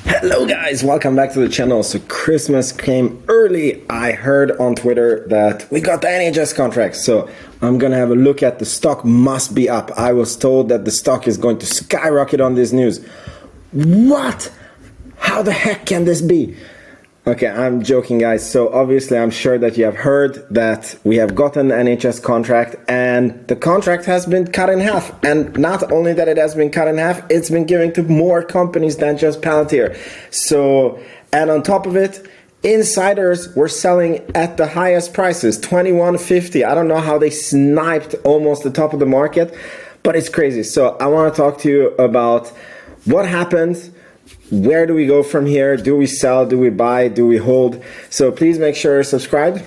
Hello guys, welcome back to the channel. So Christmas came early. I heard on Twitter that we got the NHS contract. So I'm gonna have a look at the stock. Must be up. I was told that the stock is going to skyrocket on this news. What? How the heck can this be? Okay, I'm joking guys. So obviously I'm sure that you have heard that we have gotten an NHS contract and the contract has been cut in half. And not only that it has been cut in half, it's been given to more companies than just Palantir. So, and on top of it, insiders were selling at the highest prices, $21.50. I don't know how they sniped almost the top of the market, but it's crazy. So I want to talk to you about what happened. Where do we go from here? Do we sell? Do we buy? Do we hold? So please make sure you're subscribed.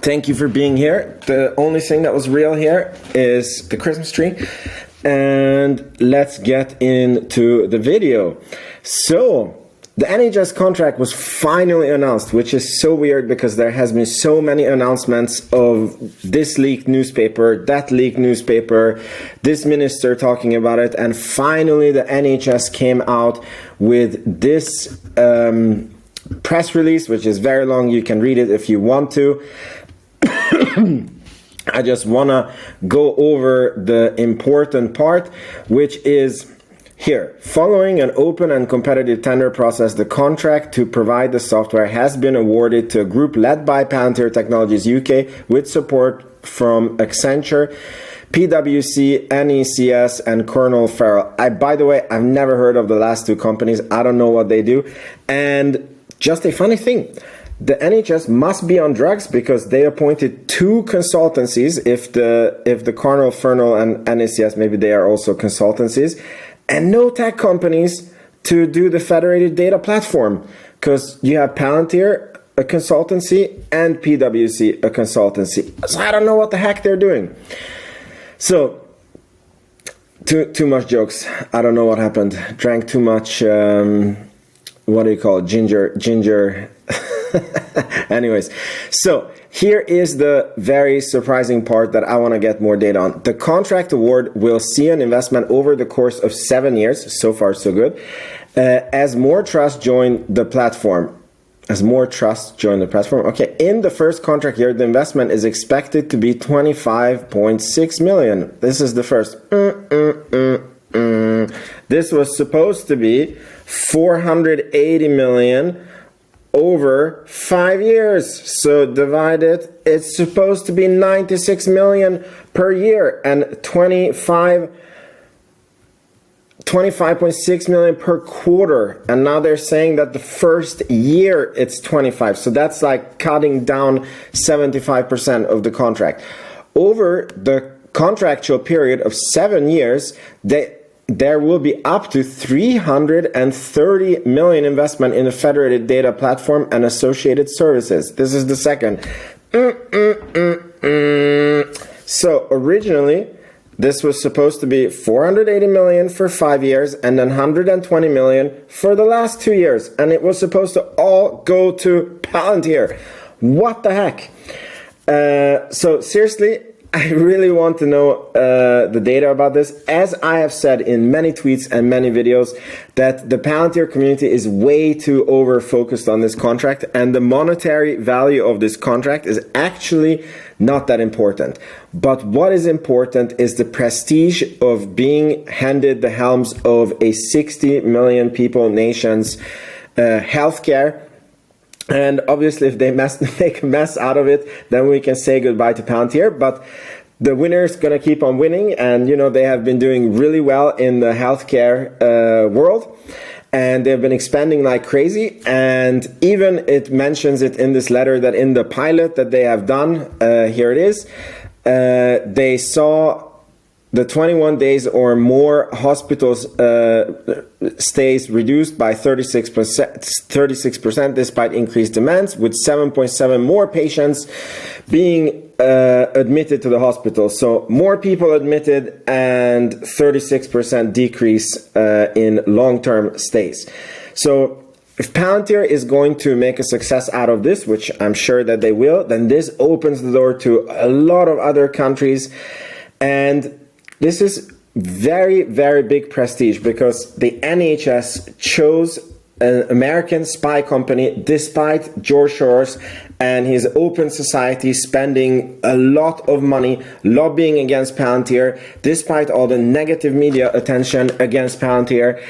Thank you for being here. The only thing that was real here is the Christmas tree. And let's get into the video. So the NHS contract was finally announced, which is so weird because there has been so many announcements of this leaked newspaper, that leaked newspaper, this minister talking about it, and finally the NHS came out with this press release, which is very long. You can read it if you want to. I just want to go over the important part, which is here. Following an open and competitive tender process, the contract to provide the software has been awarded to a group led by Palantir Technologies UK with support from Accenture, PwC, NECS, and Colonel Farrell. By the way, I've never heard of the last two companies. I don't know what they do. And just a funny thing, the NHS must be on drugs because they appointed two consultancies. If the Colonel Farrell and NECS, maybe they are also consultancies, and no tech companies to do the federated data platform, because you have Palantir, a consultancy, and PwC, a consultancy. So I don't know what the heck they're doing. So too much jokes. I don't know what happened. Drank too much. What do you call it? Ginger. Anyways, so here is the very surprising part that I want to get more data on. The contract award will see an investment over the course of 7 years. So far, so good. As more trust join the platform. Okay, in the first contract year, the investment is expected to be 25.6 million. This is the first. This was supposed to be 480 million over 5 years. So divided, it's supposed to be 96 million per year and 25.6 million per quarter. And now they're saying that the first year it's 25. So that's like cutting down 75% of the contract. Over the contractual period of 7 years, there will be up to 330 million investment in the federated data platform and associated services. This is the second. So originally, this was supposed to be 480 million for 5 years and then 120 million for the last 2 years. And it was supposed to all go to Palantir. What the heck? So seriously, I really want to know the data about this. As I have said in many tweets and many videos, that the Palantir community is way too over-focused on this contract, and the monetary value of this contract is actually not that important. But what is important is the prestige of being handed the helms of a 60 million people nation's healthcare. And obviously, if they make a mess out of it, then we can say goodbye to Palantir. But the winner's gonna keep on winning, and you know they have been doing really well in the healthcare world, and they've been expanding like crazy. And even it mentions it in this letter that in the pilot that they have done, here it is, they saw the 21 days or more hospitals stays reduced by 36% despite increased demands, with 7.7 more patients being admitted to the hospital. So more people admitted and 36% decrease in long-term stays. So if Palantir is going to make a success out of this, which I'm sure that they will, then this opens the door to a lot of other countries. And this is very, very big prestige because the NHS chose an American spy company despite George Soros and his open society spending a lot of money lobbying against Palantir, despite all the negative media attention against Palantir,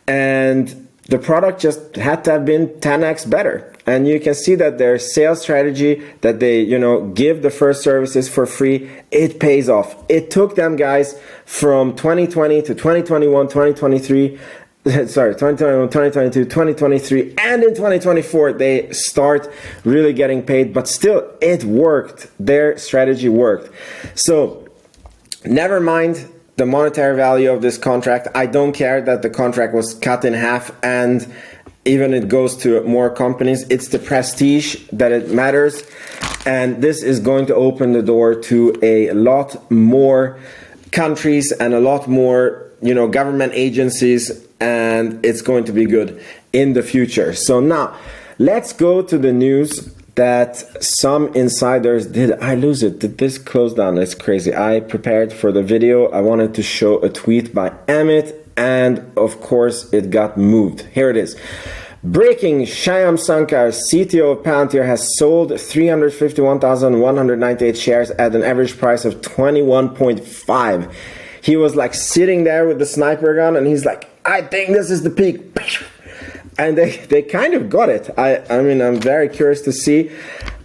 and the product just had to have been 10x better. And you can see that their sales strategy, that they, give the first services for free, it pays off. It took them, guys, from 2020 to 2021, 2023, sorry, 2021, 2022, 2023, and in 2024, they start really getting paid, but still, it worked. Their strategy worked. So, never mind the monetary value of this contract. I don't care that the contract was cut in half and even it goes to more companies. It's the prestige that it matters, and this is going to open the door to a lot more countries and a lot more government agencies, and it's going to be good in the future. So now let's go to the news that some insiders did. I lose it. Did this close down? It's crazy. I prepared for the video. I wanted to show a tweet by Amit, and of course it got moved. Here it is. Breaking: Shyam Sankar, CTO of Palantir, has sold 351,198 shares at an average price of 21.5. He was like sitting there with the sniper gun and he's like, I think this is the peak. And they kind of got it. I mean, I'm very curious to see.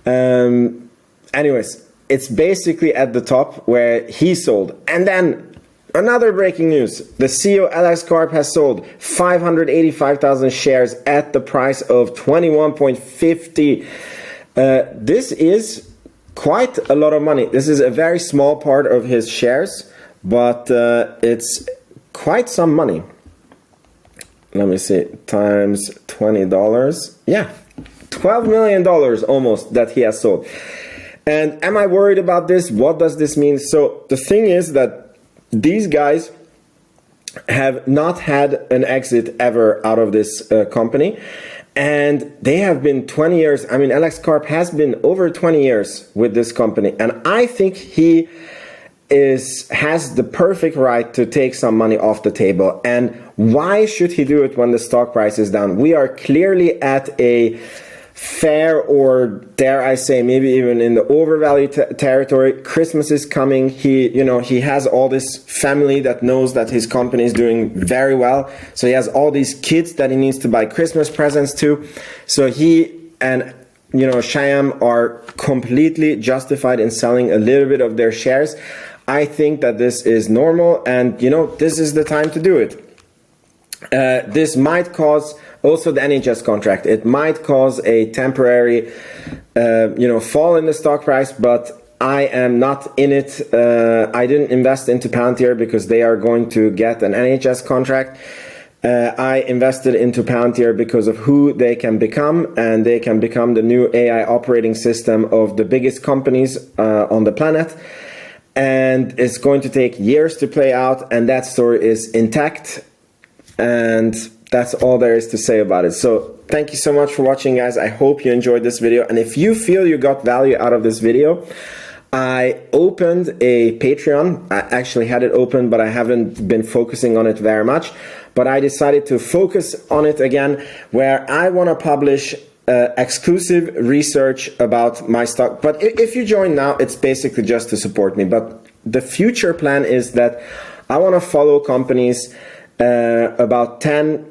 Anyways, it's basically at the top where he sold. And then another breaking news. The CEO Alex Karp has sold 585,000 shares at the price of 21.50. This is quite a lot of money. This is a very small part of his shares, but it's quite some money. Let me see, times $20. Yeah, $12 million almost that he has sold. And am I worried about this? What does this mean? So the thing is that these guys have not had an exit ever out of this company. And they have been 20 years. I mean, Alex Karp has been over 20 years with this company. And I think he has the perfect right to take some money off the table. And why should he do it when the stock price is down? We are clearly at a fair, or dare I say, maybe even in the overvalued territory. Christmas is coming. He has all this family that knows that his company is doing very well. So he has all these kids that he needs to buy Christmas presents to. So he and Shyam are completely justified in selling a little bit of their shares. I think that this is normal, and this is the time to do it. This might cause also the NHS contract. It might cause a temporary, fall in the stock price, but I am not in it. I didn't invest into Palantir because they are going to get an NHS contract. I invested into Palantir because of who they can become, and they can become the new AI operating system of the biggest companies on the planet. And it's going to take years to play out, and that story is intact. And that's all there is to say about it. So thank you so much for watching, guys. I hope you enjoyed this video. And if you feel you got value out of this video, I opened a Patreon. I actually had it open, but I haven't been focusing on it very much. But I decided to focus on it again, where I want to publish exclusive research about my stock. But if you join now, it's basically just to support me. But the future plan is that I want to follow companies, about 10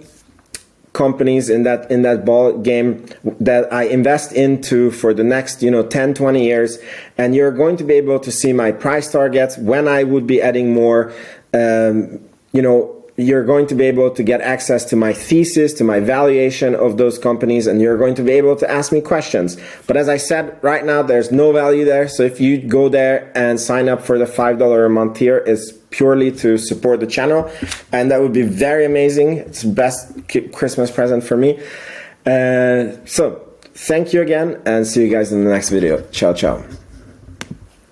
companies in that ball game that I invest into for the next 10-20 years, and you're going to be able to see my price targets when I would be adding more. You're going to be able to get access to my thesis, to my valuation of those companies, and you're going to be able to ask me questions. But as I said, right now there's no value there. So if you go there and sign up for the $5 a month tier, it's purely to support the channel, and that would be very amazing. It's the best Christmas present for me. So thank you again, and see you guys in the next video. Ciao, ciao.